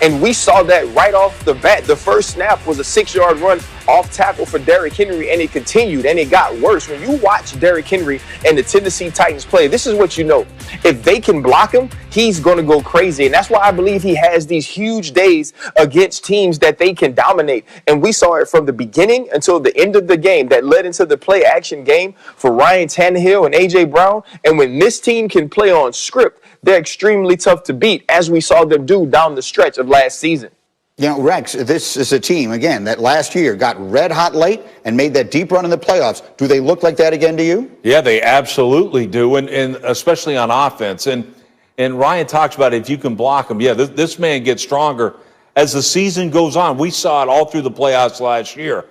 And we saw that right off the bat. The first snap was a 6-yard run off tackle for Derrick Henry, and it continued, and it got worse. When you watch Derrick Henry and the Tennessee Titans play, this is what you know. If they can block him, he's going to go crazy. And that's why I believe he has these huge days against teams that they can dominate. And we saw it from the beginning until the end of the game that led into the play-action game for Ryan Tannehill and A.J. Brown. And when this team can play on script, they're extremely tough to beat, as we saw them do down the stretch of last season. You know, Rex, this is a team, again, that last year got red hot late and made that deep run in the playoffs. Do they look like that again to you? Yeah, they absolutely do, and especially on offense. And Ryan talks about if you can block him. Yeah, this man gets stronger as the season goes on. We saw it all through the playoffs last year,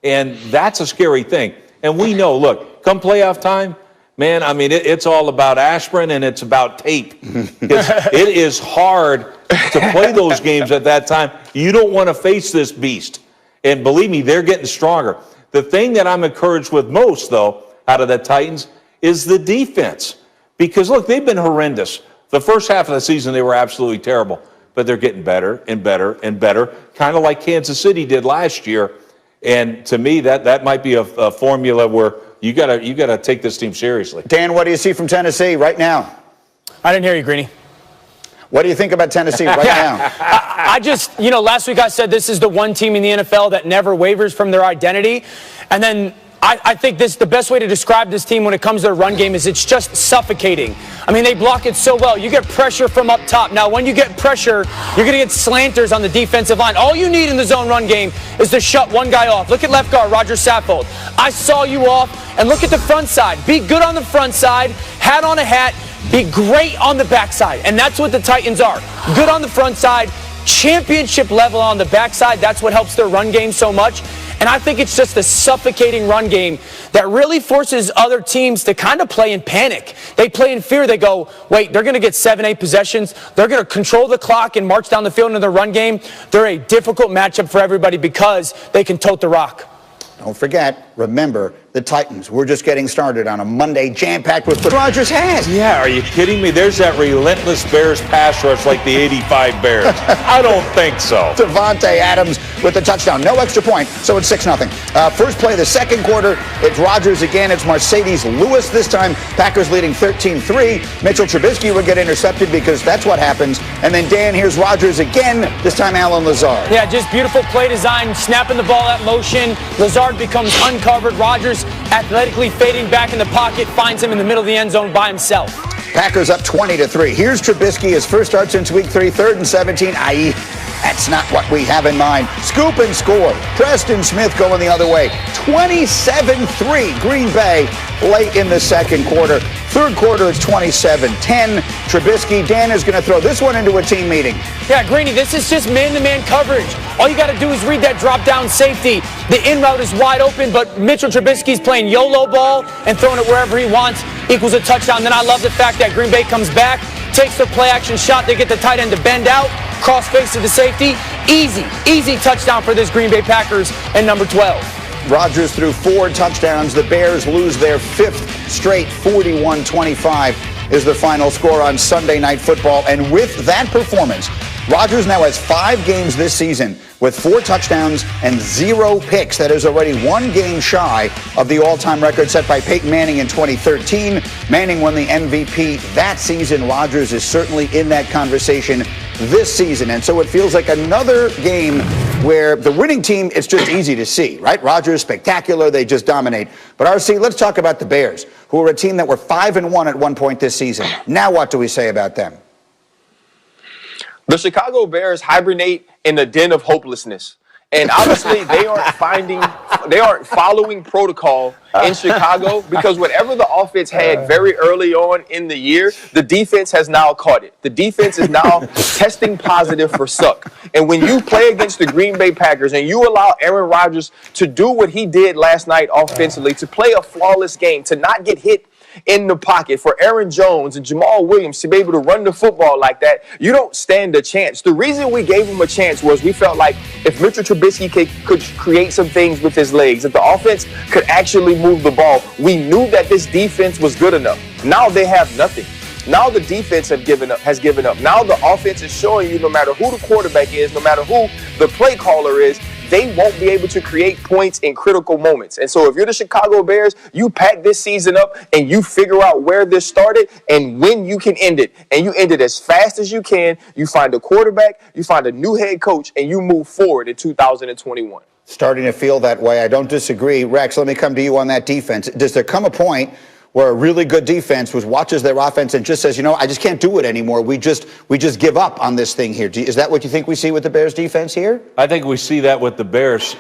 and that's a scary thing. And we know, look, come playoff time, man, I mean, it's all about aspirin and it's about tape. It is hard to play those games at that time. You don't want to face this beast. And believe me, they're getting stronger. The thing that I'm encouraged with most, though, out of the Titans is the defense. Because, look, they've been horrendous. The first half of the season, they were absolutely terrible. But they're getting better and better and better, kind of like Kansas City did last year. And to me, that might be a formula where you gotta take this team seriously. Dan, what do you see from Tennessee right now? I didn't hear you, Greeny. What do you think about Tennessee right now? I just, last week I said this is the one team in the NFL that never wavers from their identity. And then I think the best way to describe this team when it comes to their run game is it's just suffocating. I mean, they block it so well. You get pressure from up top. Now, when you get pressure, you're going to get slanters on the defensive line. All you need in the zone run game is to shut one guy off. Look at left guard, Roger Saffold. I saw you off, and look at the front side. Be good on the front side, hat on a hat, be great on the backside. And that's what the Titans are. Good on the front side, championship level on the backside. That's what helps their run game so much. And I think it's just a suffocating run game that really forces other teams to kind of play in panic. They play in fear. They go, wait, they're going to get 7-8 possessions. They're going to control the clock and march down the field into their run game. They're a difficult matchup for everybody because they can tote the rock. Don't forget, remember, the Titans. We're just getting started on a Monday jam-packed with what Rodgers has. Yeah, are you kidding me? There's that relentless Bears pass rush like the 85 Bears. I don't think so. Devontae Adams with the touchdown. No extra point, so it's 6-0. First play of the second quarter, it's Rodgers again. It's Mercedes Lewis this time. Packers leading 13-3. Mitchell Trubisky would get intercepted because that's what happens. And then, Dan, here's Rodgers again, this time Allen Lazard. Yeah, just beautiful play design, snapping the ball at motion. Lazard becomes uncovered. Rodgers athletically fading back in the pocket, finds him in the middle of the end zone by himself. Packers up 20-3. Here's Trubisky, his first start since week 3, 3rd and 17. That's not what we have in mind. Scoop and score. Preston Smith going the other way. 27-3 Green Bay late in the second quarter. Third quarter, it's 27-10. Trubisky, Dan is going to throw this one into a team meeting. Yeah, Greeny, this is just man-to-man coverage. All you got to do is read that drop-down safety. The in route is wide open, but Mitchell Trubisky's playing YOLO ball and throwing it wherever he wants, equals a touchdown. Then I love the fact that Green Bay comes back, takes their play-action shot. They get the tight end to bend out, cross-face to the safety. Easy touchdown for this Green Bay Packers and number 12. Rodgers threw 4 touchdowns. The Bears lose their 5th straight. 41-25 is the final score on Sunday Night Football. And with that performance, Rodgers now has 5 games this season with 4 touchdowns and 0 picks. That is already 1 game shy of the all-time record set by Peyton Manning in 2013. Manning won the MVP that season. Rodgers is certainly in that conversation this season. And so it feels like another game where the winning team, it's just easy to see, right? Rodgers, spectacular. They just dominate. But RC, let's talk about the Bears, who are a team that were 5-1 at one point this season. Now what do we say about them? The Chicago Bears hibernate in a den of hopelessness. And obviously they aren't following protocol in Chicago because whatever the offense had very early on in the year, the defense has now caught it. The defense is now testing positive for suck. And when you play against the Green Bay Packers and you allow Aaron Rodgers to do what he did last night offensively, to play a flawless game, to not get hit in the pocket, for Aaron Jones and Jamal Williams to be able to run the football like that, you don't stand a chance. The reason we gave him a chance was we felt like if Mitchell Trubisky could create some things with his legs, if the offense could actually move the ball, we knew that this defense was good enough. Now they have nothing. Now the defense has given up. Now the offense is showing you no matter who the quarterback is, no matter who the play caller is, they won't be able to create points in critical moments. And so if you're the Chicago Bears, you pack this season up and you figure out where this started and when you can end it. And you end it as fast as you can. You find a quarterback, you find a new head coach, and you move forward in 2021. Starting to feel that way. I don't disagree. Rex, let me come to you on that defense. Does there come a point where a really good defense watches their offense and just says, you know, I just can't do it anymore. We just give up on this thing here. Is that what you think we see with the Bears defense here? I think we see that with the Bears.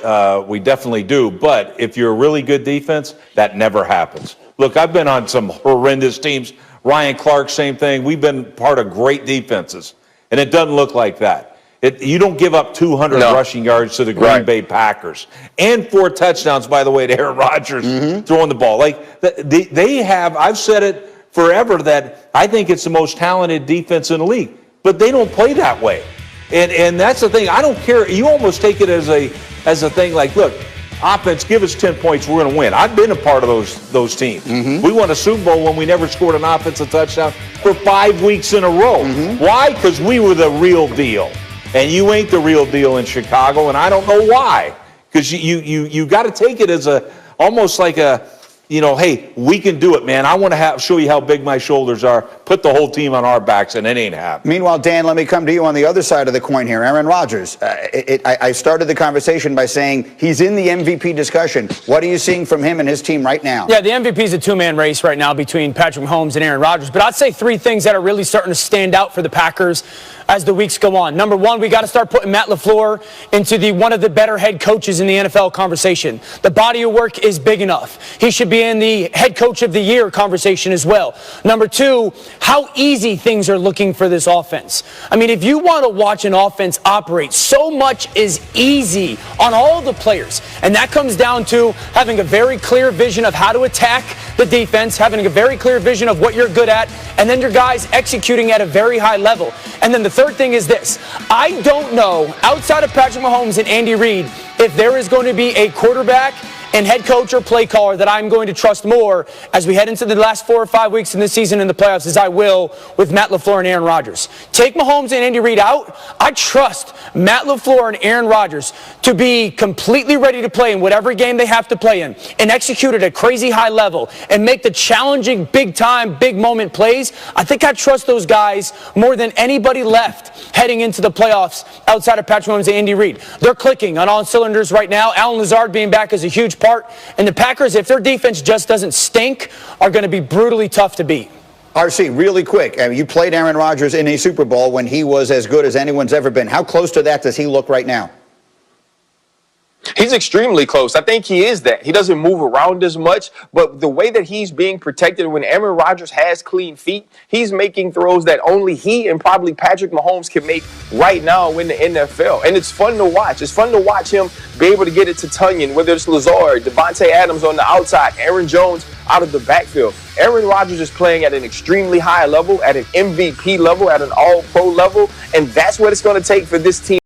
We definitely do. But if you're a really good defense, that never happens. Look, I've been on some horrendous teams. Ryan Clark, same thing. We've been part of great defenses, and it doesn't look like that. You don't give up 200 rushing yards to the Green Bay Packers. And 4 touchdowns, by the way, to Aaron Rodgers throwing the ball. Like, they have, I've said it forever, that I think it's the most talented defense in the league. But they don't play that way. And that's the thing. I don't care. You almost take it as a thing like, look, offense, give us 10 points, we're going to win. I've been a part of those teams. We won a Super Bowl when we never scored an offensive touchdown for 5 weeks in a row. Why? Because we were the real deal. And you ain't the real deal in Chicago, and I don't know why. Because you got to take it as almost like hey, we can do it, man. I want to show you how big my shoulders are. Put the whole team on our backs, and it ain't happening. Meanwhile, Dan, let me come to you on the other side of the coin here. Aaron Rodgers. I started the conversation by saying he's in the MVP discussion. What are you seeing from him and his team right now? Yeah, the MVP is a two-man race right now between Patrick Mahomes and Aaron Rodgers. But I'd say 3 things that are really starting to stand out for the Packers as the weeks go on. Number 1, we got to start putting Matt LaFleur into one of the better head coaches in the NFL conversation. The body of work is big enough. He should be in the head coach of the year conversation as well. Number 2, how easy things are looking for this offense. I mean, if you want to watch an offense operate, so much is easy on all the players. And that comes down to having a very clear vision of how to attack the defense, having a very clear vision of what you're good at, and then your guys executing at a very high level. And then the third thing is this. I don't know, outside of Patrick Mahomes and Andy Reid, if there is going to be a quarterback and head coach or play caller that I'm going to trust more as we head into the last 4 or 5 weeks in this season in the playoffs as I will with Matt LaFleur and Aaron Rodgers. Take Mahomes and Andy Reid out. I trust Matt LaFleur and Aaron Rodgers to be completely ready to play in whatever game they have to play in and execute at a crazy high level and make the challenging big-time, big-moment plays. I think I trust those guys more than anybody left heading into the playoffs outside of Patrick Mahomes and Andy Reid. They're clicking on all cylinders right now. Allen Lazard being back is a huge part. And the Packers, if their defense just doesn't stink, are going to be brutally tough to beat. RC, really quick. You played Aaron Rodgers in a Super Bowl when he was as good as anyone's ever been. How close to that does he look right now? He's extremely close. I think he is that. He doesn't move around as much, but the way that he's being protected when Aaron Rodgers has clean feet, he's making throws that only he and probably Patrick Mahomes can make right now in the NFL. And it's fun to watch. It's fun to watch him be able to get it to Tunyon, whether it's Lazard, Devontae Adams on the outside, Aaron Jones out of the backfield. Aaron Rodgers is playing at an extremely high level, at an MVP level, at an all-pro level, and that's what it's going to take for this team.